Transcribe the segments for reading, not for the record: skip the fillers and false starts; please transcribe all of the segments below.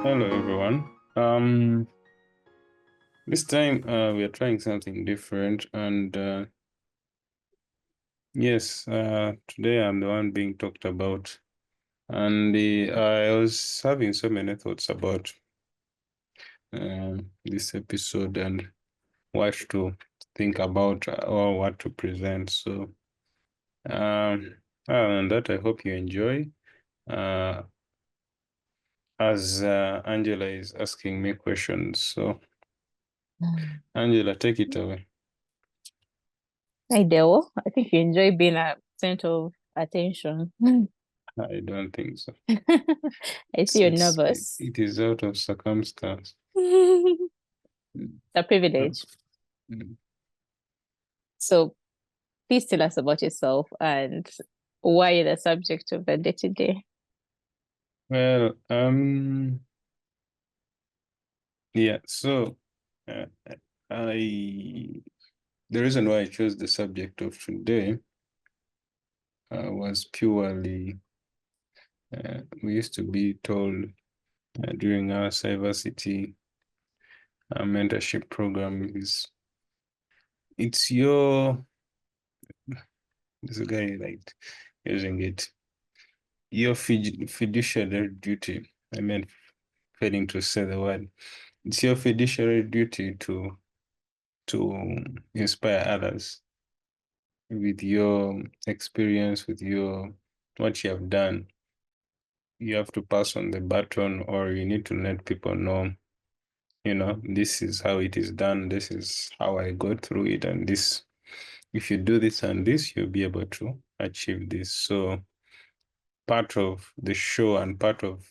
Hello, everyone. This time we are trying something different, and yes, today I'm the one being talked about, and I was having so many thoughts about this episode and what to think about or what to present. So, other than that, I hope you enjoy. Uh, as Angela is asking me questions, so Angela, take it away. Hi, Deo. I think you enjoy being a center of attention. I don't think so. I see you're nervous. It is out of circumstance. It's Mm. a privilege. Mm. So please tell us about yourself and why you're the subject of the day today. Well, yeah, so uh, I the reason why I chose the subject of today was purely we used to be told during our cybersecurity mentorship program it's your this guy like using it your fiduciary duty. I meant failing to say the word. It's your fiduciary duty to inspire others with your experience, with your what you have done. You have to pass on the baton, or you need to let people know, this is how it is done, this is how I go through it, and this, if you do this and this, you'll be able to achieve this. So part of the show and part of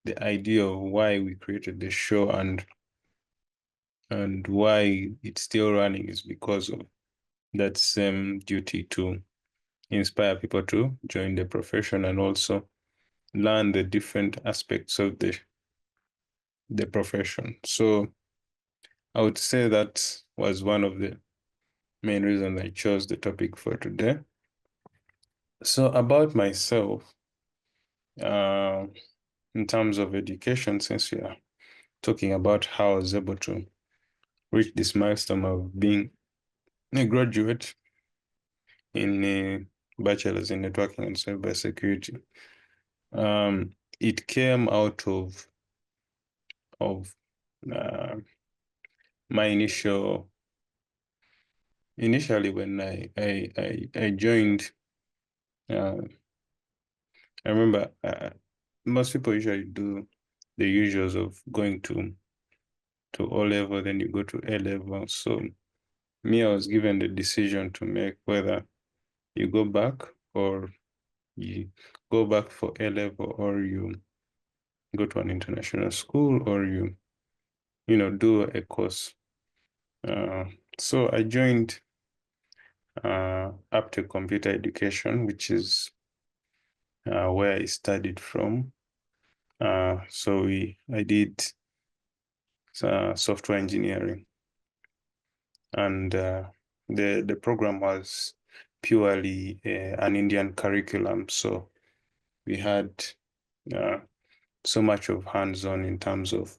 the idea of why we created the show and why it's still running is because of that same duty to inspire people to join the profession and also learn the different aspects of the profession. So I would say that was one of the main reasons I chose the topic for today. So about myself, uh, in terms of education, since we are talking about how I was able to reach this milestone of being a graduate in a bachelor's in networking and cybersecurity. It came out of uh, my initially when I joined. I remember most people usually do the usuals of going to O level, then you go to A level. So me, I was given the decision to make whether you go back or you go back for A level, or you go to an international school, or you do a course. So I joined up to computer education, which is where I studied from. So I did software engineering, and the program was purely an Indian curriculum. So we had so much of hands-on in terms of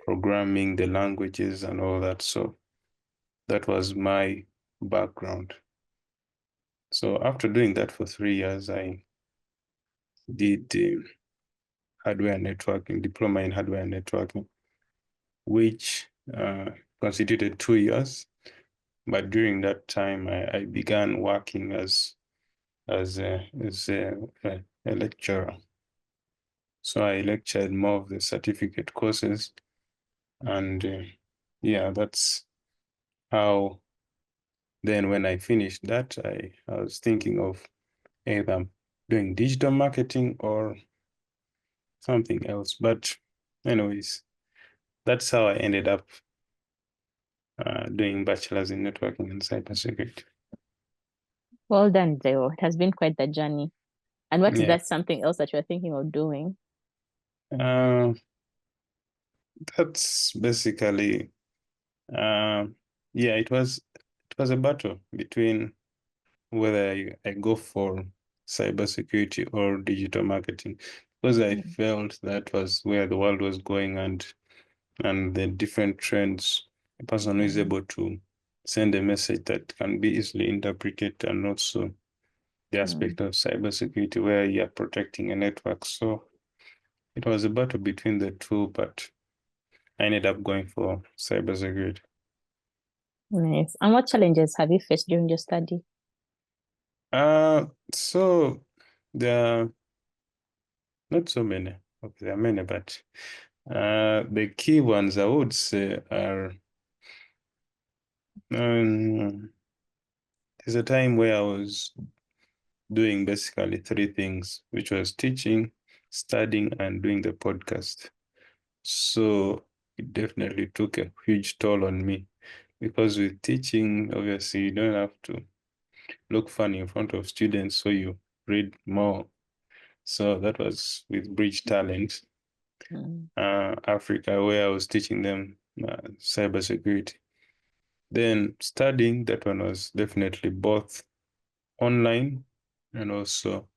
programming, the languages, and all that. So that was my background. So after doing that for 3 years, I did hardware networking, diploma in hardware networking, which constituted 2 years. But during that time, I began working as a lecturer. So I lectured more of the certificate courses, and yeah, that's how. Then when I finished that, I was thinking of either doing digital marketing or something else. But anyways, that's how I ended up doing bachelor's in networking and cybersecurity. Well done, Deo. It has been quite the journey. And what is Yeah. that something else that you're thinking of doing? Uh, that's basically yeah, it was a battle between whether I go for cybersecurity or digital marketing, because I felt that was where the world was going, and the different trends. A person who is able to send a message that can be easily interpreted, and also the aspect of cybersecurity where you are protecting a network. So it was a battle between the two, but I ended up going for cybersecurity. Nice. And what challenges have you faced during your study? So there are not so many. Okay, there are many, but the key ones I would say are there's a time where I was doing basically three things, which was teaching, studying, and doing the podcast. So it definitely took a huge toll on me, because with teaching, obviously, you don't have to look funny in front of students, so you read more. So that was with Bridge Talent, Africa, where I was teaching them cybersecurity. Then studying, that one was definitely both online and also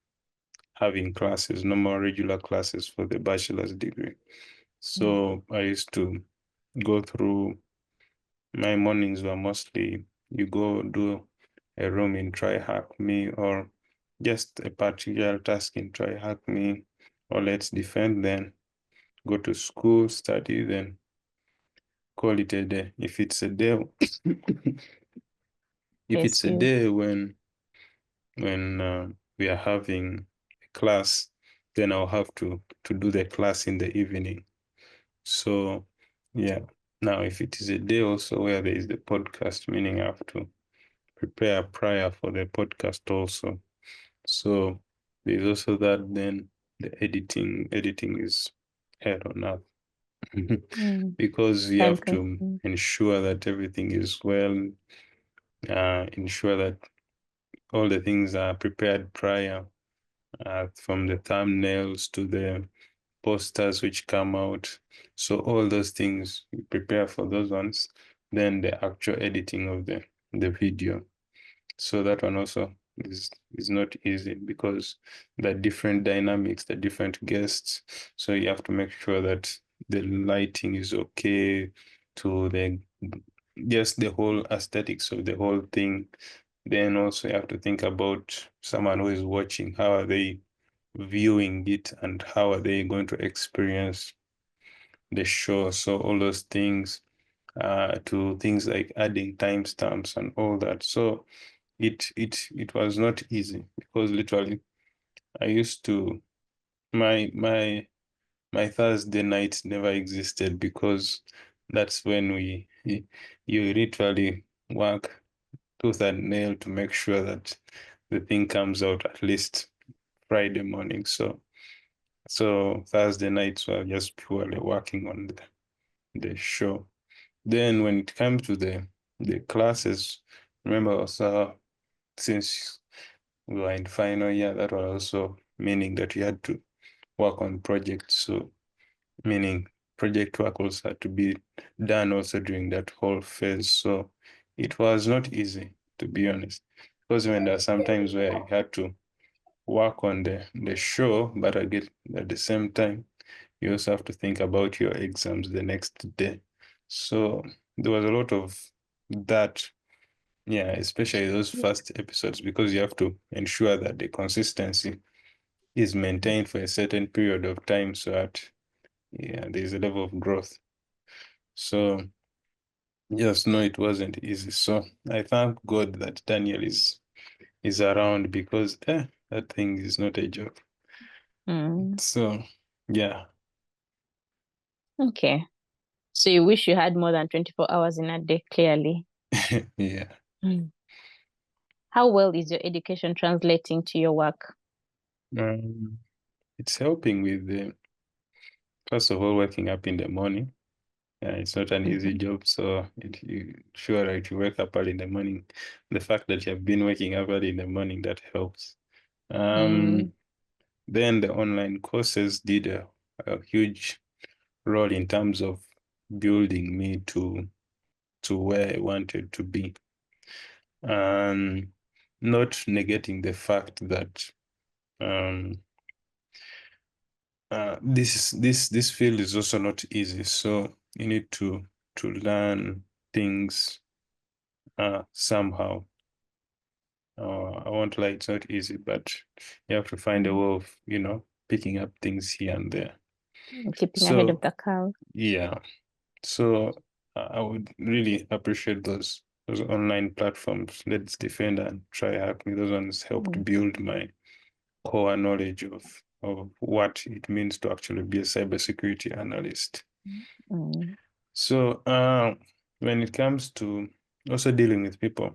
having classes, normal regular classes for the bachelor's degree. So I used to go through, my mornings were mostly, you go do a room in Try Hack Me, or just a particular task in Try Hack Me, or Let's Defend, then go to school, study, then call it a day. If it's a day, if it's a day when we are having a class, then I'll have to do the class in the evening. So yeah. Now, if it is a day also where there is the podcast, meaning I have to prepare prior for the podcast also. So there's also that. Then the editing is hell on earth. Because you have to ensure that everything is well, ensure that all the things are prepared prior, from the thumbnails to the posters which come out. So all those things, you prepare for those ones, then the actual editing of the video. So that one also is not easy, because the different dynamics, the different guests. So you have to make sure that the lighting is okay, to the just the whole aesthetics of the whole thing. Then also you have to think about someone who is watching. How are they viewing it, and how are they going to experience the show? So all those things, to things like adding timestamps and all that. So it was not easy, because literally I used to, my Thursday night never existed, because that's when you literally work tooth and nail to make sure that the thing comes out at least Friday morning. So Thursday nights were just purely working on the show. Then when it comes to the classes, remember also, since we were in final year, that was also meaning that you had to work on projects. So meaning project work also had to be done also during that whole phase. So it was not easy, to be honest, because when there are some times where you had to work on the show, but again, at the same time, you also have to think about your exams the next day. So there was a lot of that. Yeah, especially those first episodes, because you have to ensure that the consistency is maintained for a certain period of time, so that there's a level of growth. So yes, no, it wasn't easy. So I thank God that Daniel is around, because that thing is not a joke. So yeah. Okay. So you wish you had more than 24 hours in a day, clearly. Yeah. How well is your education translating to your work? It's helping with first of all, waking up in the morning. It's not an easy job, so if you wake up early in the morning, the fact that you have been waking up early in the morning, that helps. Then the online courses did a huge role in terms of building me to where I wanted to be. Not negating the fact that This field is also not easy, so you need to learn things somehow. I won't lie, it's not easy, but you have to find a way of, picking up things here and there. Keeping ahead of So the curve. yeah, so I would really appreciate those online platforms. Let's Defend and Try Hack Me. Those ones helped build my core knowledge of what it means to actually be a cybersecurity analyst. So when it comes to also dealing with people,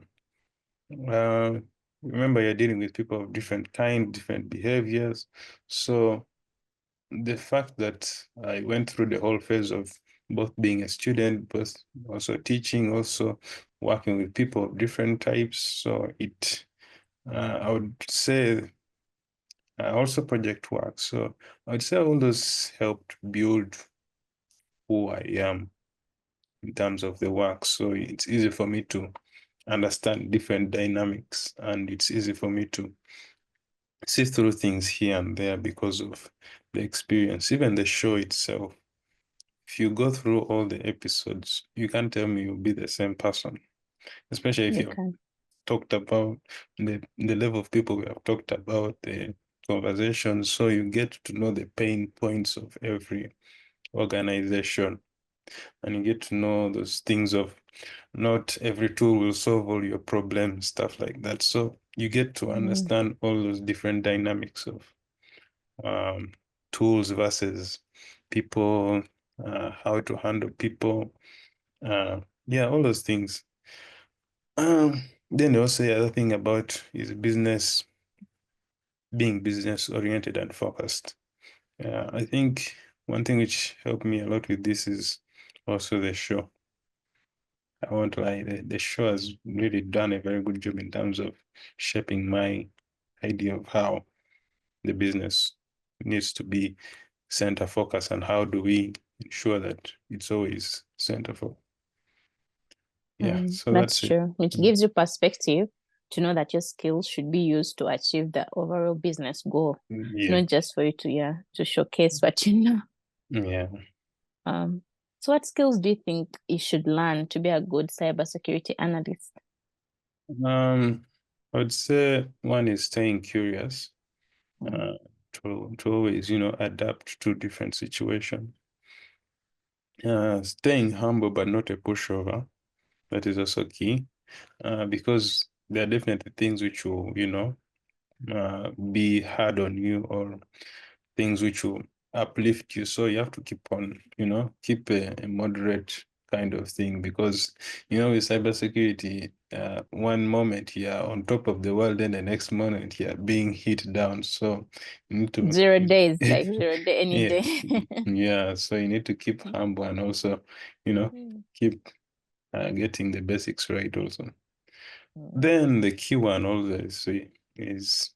remember you're dealing with people of different kind, different behaviors. So the fact that I went through the whole phase of both being a student, both also teaching, also working with people of different types. So I would say, also project work. So I would say all those helped build who I am in terms of the work. So it's easy for me to understand different dynamics, and it's easy for me to see through things here and there because of the experience. Even the show itself, if you go through all the episodes, you can't tell me you'll be the same person, especially if you've talked about the level of people we have talked about, the conversations. So you get to know the pain points of every organization, and you get to know those things of not every tool will solve all your problems, stuff like that. So you get to understand all those different dynamics of tools versus people, how to handle people. Yeah, all those things. Then also the other thing about is being business oriented and focused. I think one thing which helped me a lot with this is also the show. I won't lie, the show has really done a very good job in terms of shaping my idea of how the business needs to be center focus, and how do we ensure that it's always center focus. Yeah, so That's that's it. true. It gives you perspective to know that your skills should be used to achieve the overall business goal, Yeah. not just for you to showcase what you know. Yeah. So what skills do you think you should learn to be a good cybersecurity analyst? I would say one is staying curious, to always, adapt to different situations. Staying humble but not a pushover. That is also key, because there are definitely things which will, be hard on you, or things which will uplift you. So you have to keep on, keep a moderate kind of thing, because, with cybersecurity, one moment you're on top of the world, and the next moment you're being hit down. So you need to 0 days, like 0 day, any yeah, day. yeah. So you need to keep humble, and also, keep getting the basics right also. Then the key one always is,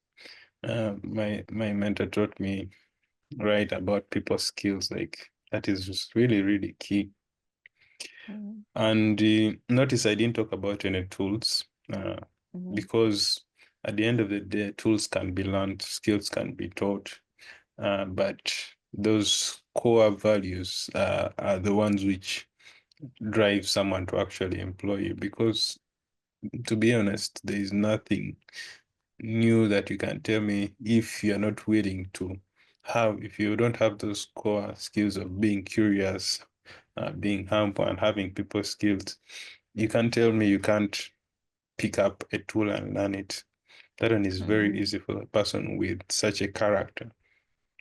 my mentor taught me right about people skills. Like that is just really, really key. And notice I didn't talk about any tools, because at the end of the day, tools can be learned, skills can be taught, but those core values are the ones which drive someone to actually employ you. Because, to be honest, there is nothing new that you can tell me if you're not willing to have, if you don't have those core skills of being curious, being humble, and having people skills. You can't tell me you can't pick up a tool and learn it. That one is very easy for a person with such a character,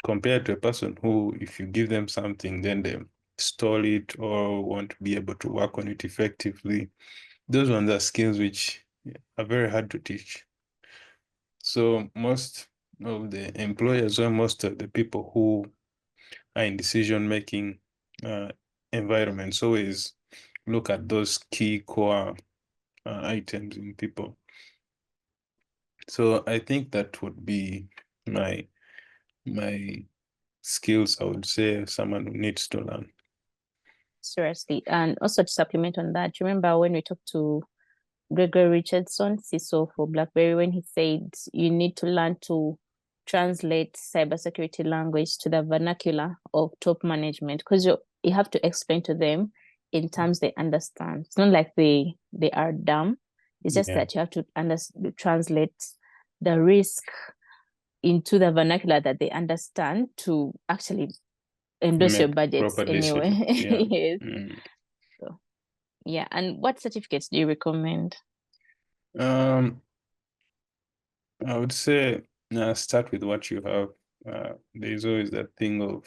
compared to a person who, if you give them something, then they stall it or won't be able to work on it effectively. Those ones are skills which are very hard to teach. So most of the employers, or most of the people who are in decision-making environments, always look at those key core items in people. So I think that would be my skills, I would say, someone who needs to learn. Seriously. And also to supplement on that, remember when we talked to Gregory Richardson, CISO for BlackBerry, when he said you need to learn to translate cybersecurity language to the vernacular of top management, because you have to explain to them in terms they understand. It's not like they are dumb. It's just that you have to translate the risk into the vernacular that they understand to actually endorse your budgets anyway. Yes. So, yeah. And what certificates do you recommend? I would say start with what you have. There's always that thing of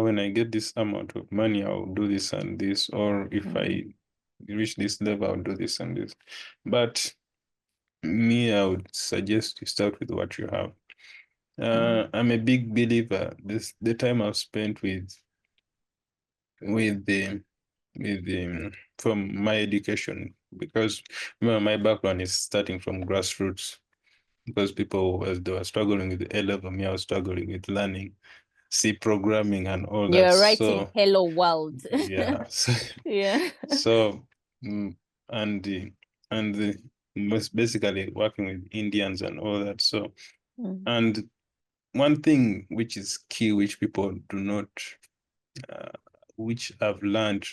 when I get this amount of money, I'll do this and this, or if I reach this level, I'll do this and this. But me, I would suggest you start with what you have. I'm a big believer. The time I've spent with the from my education, because remember my background is starting from grassroots, because people as they were struggling with the A-level, me I was struggling with learning C programming and all that. You're writing so hello world. yeah, Yeah. so and most basically working with Indians and all that. So and one thing which is key, which people do not, which I've learned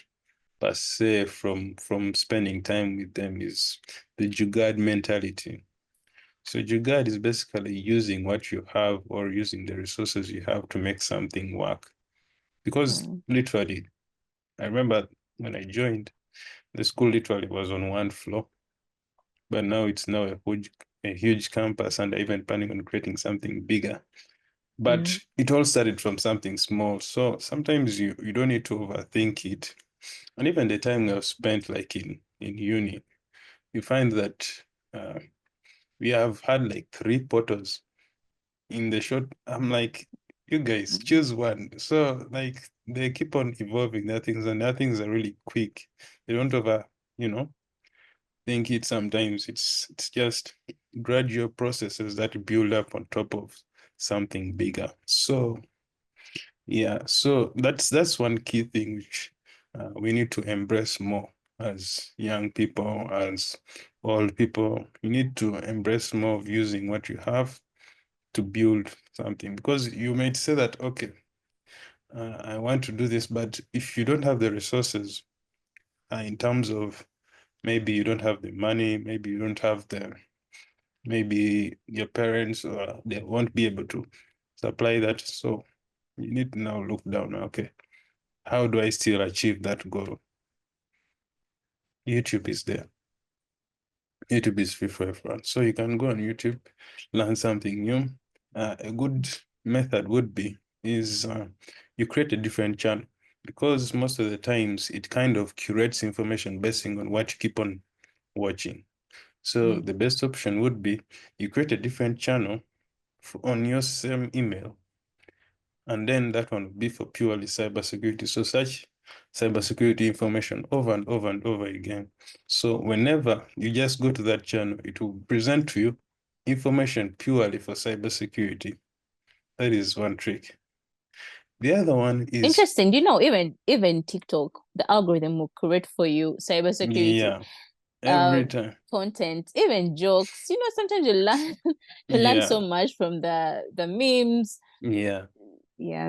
per se from spending time with them, is the Jugaad mentality. So Jugaad is basically using what you have or using the resources you have to make something work. Because literally, I remember when I joined, the school literally was on one floor, but now it's now a huge campus, and even planning on creating something bigger. But it all started from something small. So sometimes you don't need to overthink it. And even the time we have spent like in uni, you find that we have had like 3 portals in the short. I'm like, you guys choose one. So like they keep on evolving their things, and their things are really quick. They don't think it sometimes. It's just gradual processes that build up on top of something bigger. So yeah, so that's one key thing which we need to embrace more as young people, as old people. You need to embrace more of using what you have to build something, because you might say that, okay, I want to do this, but if you don't have the resources, in terms of maybe you don't have the money, maybe you don't have maybe your parents, they won't be able to supply that. So you need to now look down, okay, how do I still achieve that goal? YouTube is there. YouTube is free for everyone. So you can go on YouTube, learn something new. A good method would be you create a different channel, because most of the times it kind of curates information based on what you keep on watching. So the best option would be you create a different channel on your same email, and then that one would be for purely cybersecurity. So search cybersecurity information over and over and over again. So whenever you just go to that channel, it will present to you information purely for cybersecurity. That is one trick. The other one is interesting. You know, even TikTok, the algorithm will create for you cybersecurity every time content, even jokes. You know, sometimes you learn so much from the memes. Yeah.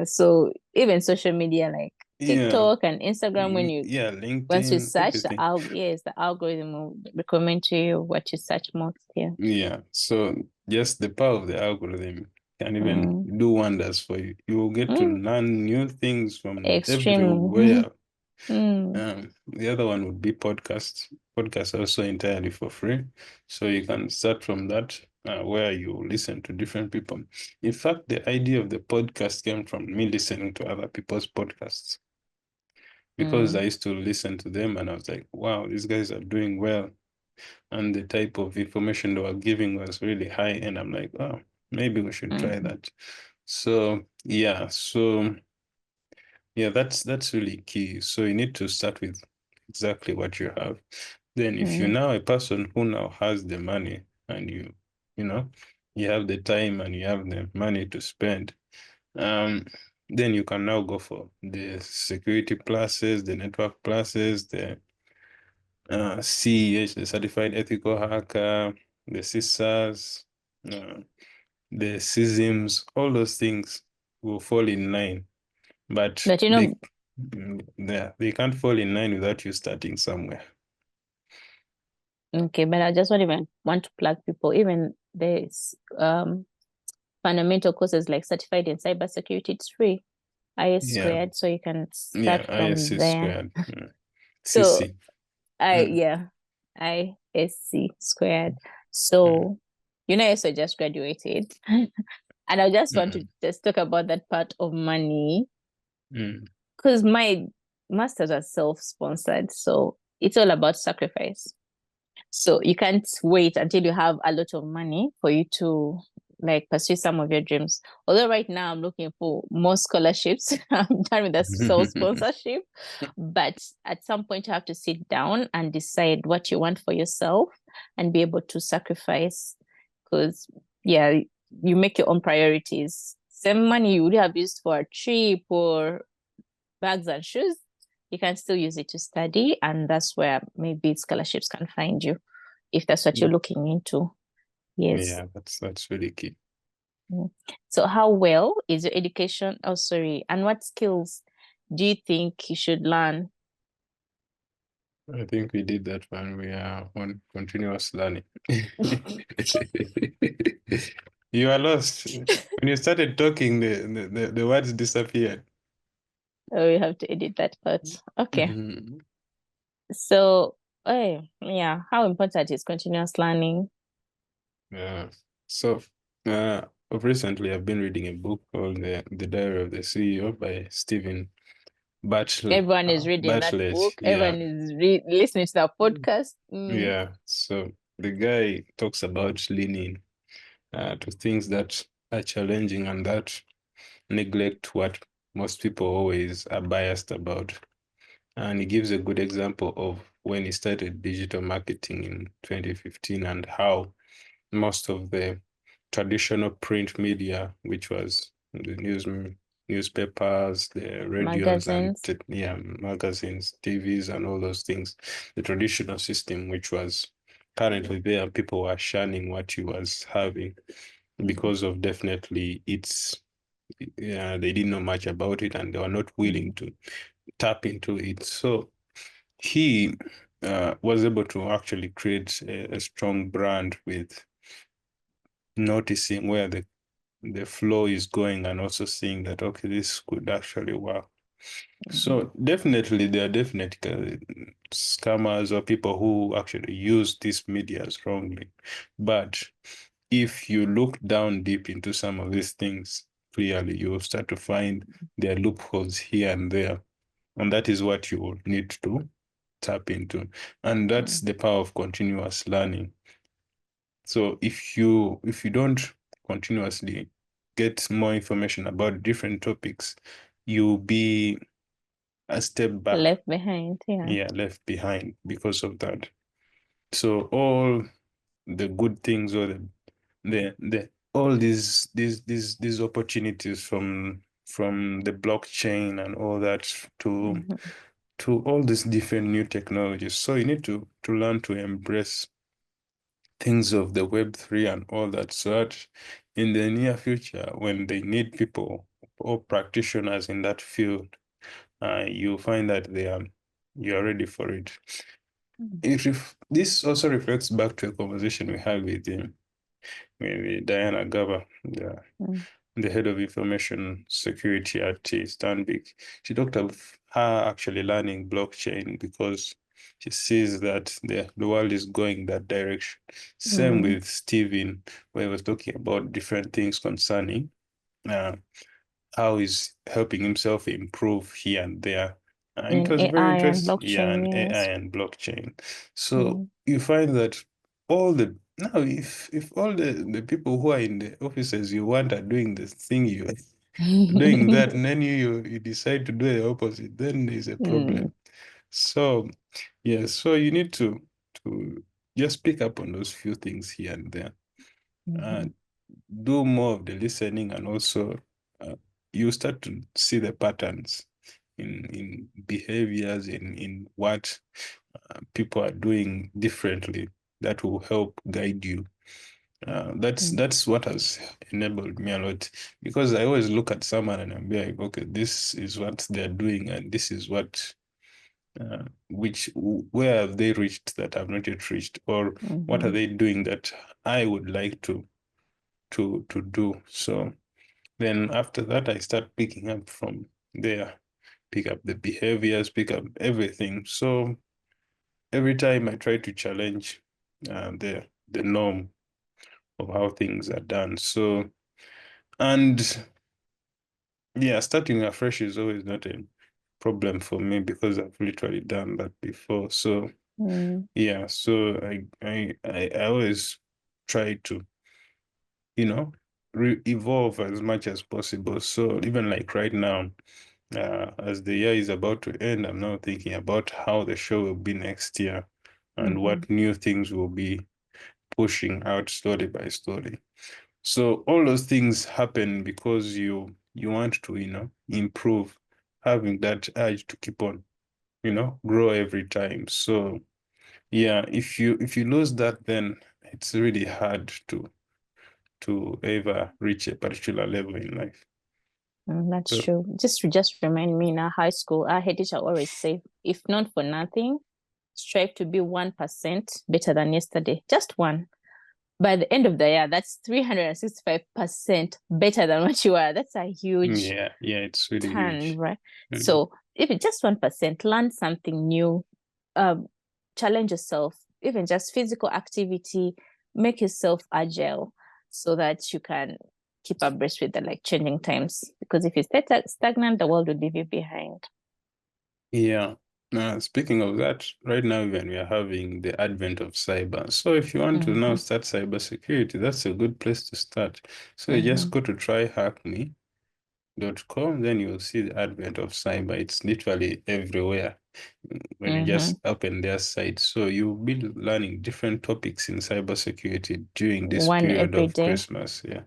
So even social media like TikTok and Instagram, when you LinkedIn, once you search everything. the algorithm will recommend to you what you search most. Yeah. So just the power of the algorithm can even do wonders for you. You will get to learn new things from everywhere. The other one would be podcasts. Podcasts also entirely for free. So you can start from that, where you listen to different people. In fact, the idea of the podcast came from me listening to other people's podcasts, because I used to listen to them and I was like, wow, these guys are doing well. And the type of information they were giving was really high. And I'm like, oh, maybe we should try that. So yeah, that's really key. So you need to start with exactly what you have. Then if you're now a person who now has the money, and you know, you have the time and you have the money to spend, then you can now go for the security classes, the network classes, the CEH, the certified ethical hacker, the CISAs, the systems, all those things will fall in line. But But you know, they can't fall in line without you starting somewhere. okay, but I just don't even want to plug people. Even there's fundamental courses like certified in cybersecurity, it's free. IS Yeah, squared, so you can yeah, start ISC from there. squared. Yeah. So CC. Mm. yeah, ISC squared. So you know, I also just graduated. And I just want to Mm. just talk about that part of money Mm. because my masters are self-sponsored, so it's all about sacrifice. So you can't wait until you have a lot of money for you to like pursue some of your dreams. Although right now I'm looking for more scholarships. I'm done with the self-sponsorship. But at some point you have to sit down and decide what you want for yourself and be able to sacrifice. Because yeah, you make your own priorities. Same money you would have used for a trip or bags and shoes, you can still use it to study. And that's where maybe scholarships can find you if that's what you're looking into. Yes. Yeah, that's really key. So how well is your education? Oh, sorry. And what skills do you think you should learn? I think we did that when we are on continuous learning. You are lost. When you started talking, the words disappeared. Oh, we have to edit that part. Okay. Mhm. So, yeah, how important is continuous learning? Yeah. So, recently I've been reading a book called The Diary of the CEO by Stephen Everyone is reading that Bartlett. book. Yeah. Everyone is listening to the podcast. Yeah. So the guy talks about leaning to things that are challenging and that neglect what most people always are biased about. And he gives a good example of when he started digital marketing in 2015 and how most of the traditional print media, which was the newspapers, the radios, and Magazines. yeah, magazines, TVs, and all those things, the traditional system, which was currently there, people were shunning what he was having because of definitely its yeah, they didn't know much about it and they were not willing to tap into it. So he was able to actually create a strong brand with noticing where the flow is going and also seeing that, okay, this could actually work. So definitely there are definitely scammers or people who actually use these medias wrongly. But if you look down deep into some of these things, clearly you'll start to find there are loopholes here and there. And that is what you will need to tap into. And that's the power of continuous learning. So if you don't continuously get more information about different topics, you'll be a step back. Left behind. Yeah. Yeah, left behind because of that. So all the good things or the all these opportunities from the blockchain and all that to all these different new technologies. So you need to learn to embrace things of the Web3 and all that, so that in the near future, when they need people or practitioners in that field, you find that you are ready for it. This also reflects back to a conversation we had with Diana Gaba, the head of information security at Stanbic. She talked of her actually learning blockchain because she sees that the world is going that direction. Same with Steven, where he was talking about different things concerning uh, how he's helping himself improve here and there. And it In was very AI and interesting. Yeah, and blockchain, AI yes. and blockchain. So you find that all the now if all the people who are in the offices you want are doing the thing you doing that, and then you decide to do the opposite, then there's a problem. So yeah, so you need to just pick up on those few things here and there. Do more of the listening, and also you start to see the patterns in behaviors in what people are doing differently that will help guide you That's what has enabled me a lot, because I always look at someone and I'm like, okay, this is what they're doing, and this is what where have they reached that I've not yet reached, or what are they doing that I would like to do. So then after that, I start picking up from there, pick up the behaviors, pick up everything. So every time I try to challenge the norm of how things are done. So, and yeah, starting afresh is always not a problem for me because I've literally done that before. So yeah, so I always try to, evolve as much as possible. So even like right now, as the year is about to end, I'm now thinking about how the show will be next year and what new things will be pushing out story by story. So all those things happen because you want to, improve, having that urge to keep on, grow every time. So yeah, if you lose that, then it's really hard to ever reach a particular level in life. That's So true. Just remind me, in our high school, our head teacher always say, if not for nothing, strive to be 1% better than yesterday. Just one. By the end of the year, that's 365% better than what you are. That's a huge yeah, it's really turn, huge. right? So if it's just 1%, learn something new, challenge yourself, even just physical activity, make yourself agile so that you can keep abreast with the like changing times. Because if you stay stagnant, the world will leave you behind. Yeah. Speaking of that, right now even we are having the advent of cyber. So if you want to now start cybersecurity, that's a good place to start. So you just go to tryhackme.com, then you'll see the advent of cyber. It's literally everywhere when you just open their site. So you'll be learning different topics in cybersecurity during this One period every of day. Christmas. Yeah.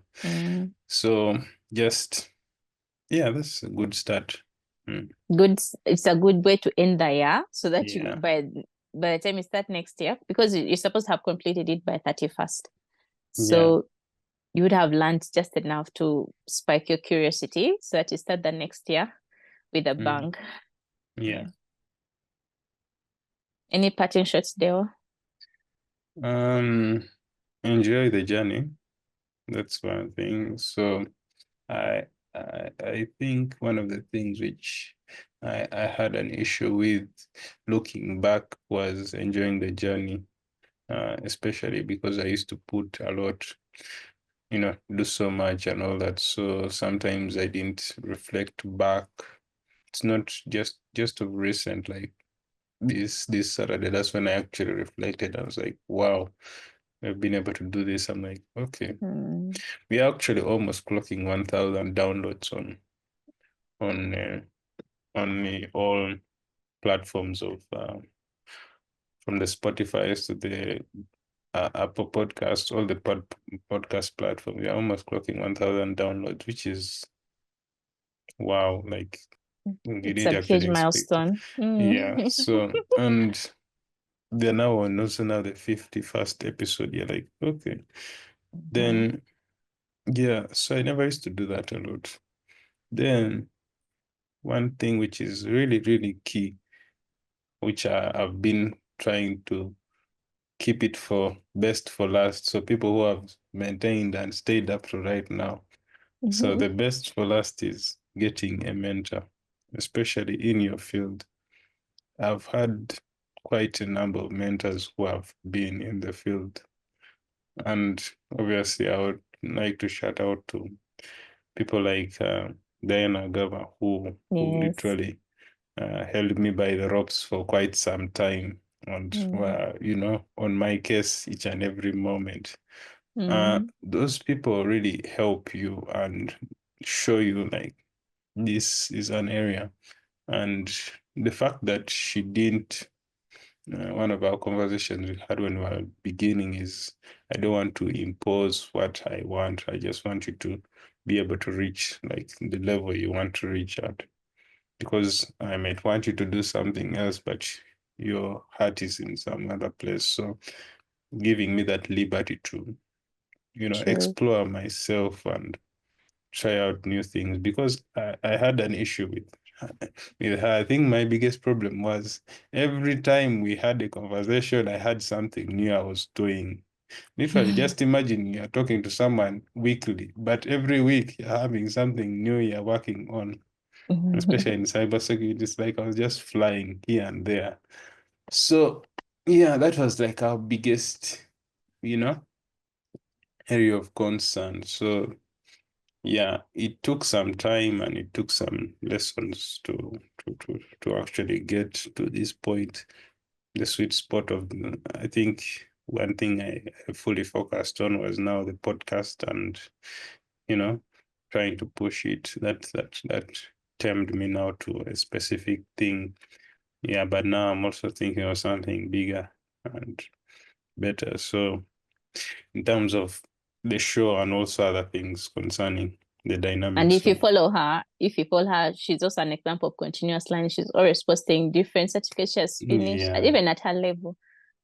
So just, yeah, that's a good start. Good. It's a good way to end the year so that you Yeah. by the time you start next year, because you're supposed to have completed it by 31st. Yeah. So you would have learned just enough to spike your curiosity so that you start the next year with a bang. Yeah. Any parting shots, Deo? Enjoy the journey. That's one thing. So I think one of the things which I had an issue with looking back was enjoying the journey, especially because I used to put a lot, do so much and all that. So sometimes I didn't reflect back. It's not just of recent, like this Saturday. That's when I actually reflected. I was like, wow, I've been able to do this. I'm like, okay. We are actually almost clocking 1,000 downloads on all platforms of from the Spotify to the Apple Podcast, all the podcast platforms. We are almost clocking 1,000 downloads, which is wow. Like you It's didn't a huge actually expect it. milestone. Yeah. So and they're now on also now the 51st episode. You're like, okay. Then yeah, so I never used to do that a lot. Then one thing which is really, really key, which I've been trying to keep it for best for last. So people who have maintained and stayed up to right now. So the best for last is getting a mentor, especially in your field. I've had quite a number of mentors who have been in the field. And obviously, I would like to shout out to people like Diana Gava, who Yes. literally held me by the ropes for quite some time and were, on my case each and every moment. Those people really help you and show you like this is an area. And the fact that she didn't, one of our conversations we had when we were beginning is, I don't want to impose what I want. I just want you to be able to reach like the level you want to reach at. Because I might want you to do something else, but your heart is in some other place. So giving me that liberty to you know, True. explore myself and try out new things, because I had an issue with her. I think my biggest problem was every time we had a conversation, I had something new I was doing. Literally, just imagine you're talking to someone weekly, but every week you're having something new you're working on, especially in cybersecurity. It's like I was just flying here and there. So, yeah, that was like our biggest, you know, area of concern. So, yeah, it took some time and it took some lessons to actually get to this point, the sweet spot of, I think one thing I fully focused on was now the podcast, and you know, trying to push it. That turned me now to a specific thing. Yeah, but now I'm also thinking of something bigger and better. So in terms of the show and also other things concerning the And dynamics if you of, follow her, she's also an example of continuous learning. She's always posting different certificates she has finished, yeah, even at her level.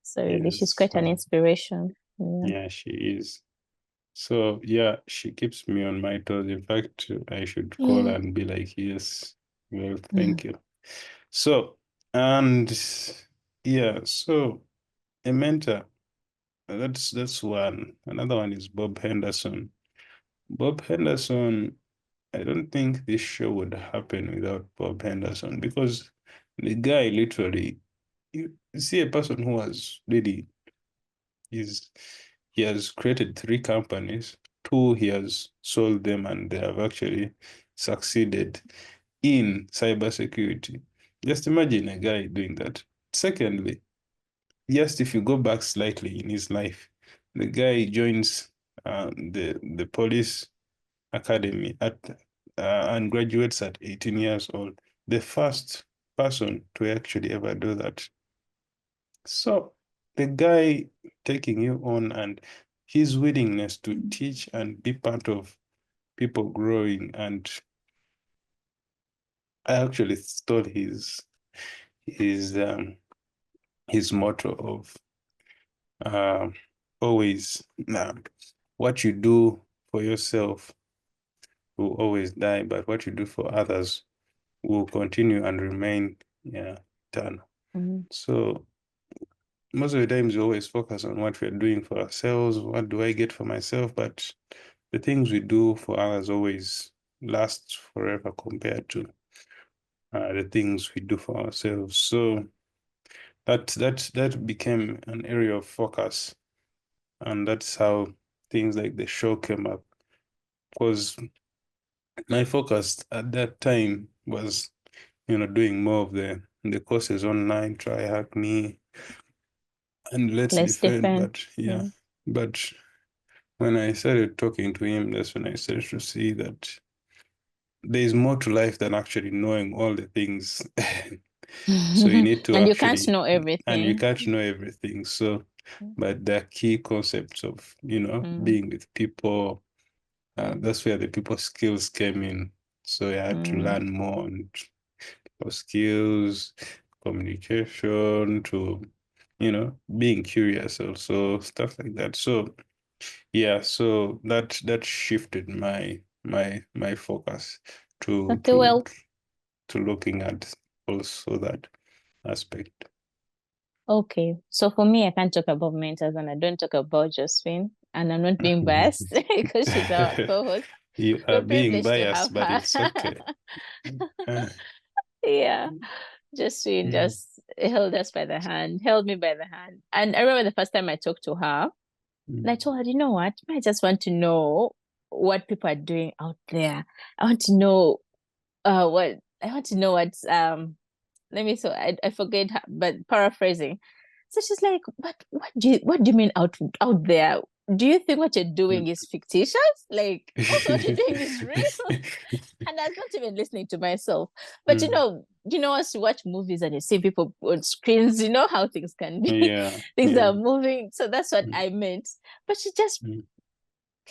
So really, she's yes, quite an inspiration. Yeah. yeah, she is. So yeah, she keeps me on my toes. In fact, I should call her and be like, yes, well, thank you. So, and yeah, so a mentor, that's one. Another one is Bob Henderson. Bob Henderson, I don't think this show would happen without Bob Henderson, because the guy literally, you see a person who has really is he has created 3 companies. 2 he has sold them and they have actually succeeded in cybersecurity. Just imagine a guy doing that. Secondly, just if you go back slightly in his life, the guy joins the police academy and graduates at 18 years old. The first person to actually ever do that. So the guy taking you on and his willingness to teach and be part of people growing, and I actually stole his motto of always what you do for yourself will always die, but what you do for others will continue and remain, yeah, eternal. So most of the times we always focus on what we're doing for ourselves, what do I get for myself, but the things we do for others always last forever compared to the things we do for ourselves. So that became an area of focus, and that's how things like the show came up. Because my focus at that time was, doing more of the courses online, try hack me, and let's Let's defend. defend. But yeah, but when I started talking to him, that's when I started to see that there's more to life than actually knowing all the things. So you need to And you can't actually, know and you everything. can't know everything. So, but the key concepts of, being with people, that's where the people skills came in. So I had to learn more on people skills, communication, to, being curious also, stuff like that. So yeah, so that shifted my focus to Okay, well, looking at also that aspect. okay. So for me, I can't talk about mentors and I don't talk about Josephine. And I'm not being biased because she's our co-host. You are We're being privileged to have biased, but her. it's okay. Uh, Yeah. Josephine mm, just held us by the hand, held me by the hand. And I remember the first time I talked to her, and I mm, told her, you know what? I just want to know what people are doing out there. I want to know what I want to know let me, so I forget her, but paraphrasing. So she's like, what do you mean out there? Do you think what you're doing is fictitious? Like, also what you're doing is real? And I was not even listening to myself. But mm, as you watch movies and you see people on screens, you know how things can be. yeah, Things yeah. are moving. So that's what Mm, I meant. But she just mm,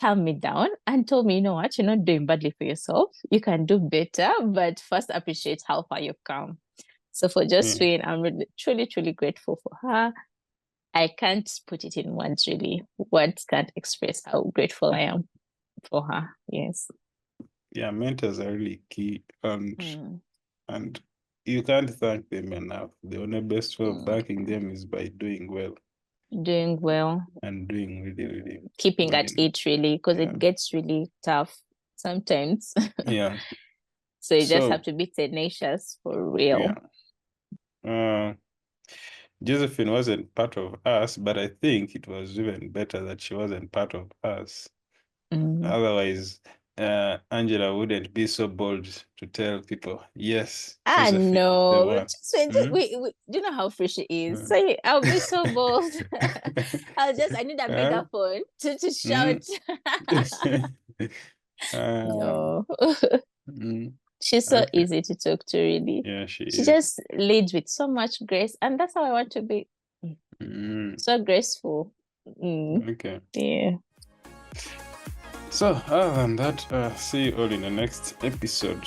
calmed me down and told me, you know what, you're not doing badly for yourself. You can do better, but first appreciate how far you've come. So for yeah. Josephine, I'm really, truly, truly grateful for her. I can't put it in words, really. Words can't express how grateful I am for her. Yes. Yeah, mentors are really key, Mm. and you can't thank them enough. The only best way of thanking them is by doing well Doing well, and doing really, really keeping good at it, really, because yeah. it gets really tough sometimes. Yeah. So you just So have to be tenacious for real. yeah. Josephine wasn't part of us, but I think it was even better that she wasn't part of us. Otherwise, Angela wouldn't be so bold to tell people, yes, Josephine is the No, one. do you know how free she is? So I'll be so bold. I need a Huh? megaphone to shout. Mm. Uh, No. mm, She's so okay. easy to talk to, really. Yeah, she She is. just leads with so much grace, and that's how I want to be. So graceful. Okay. Yeah. So, other than that, see you all in the next episode.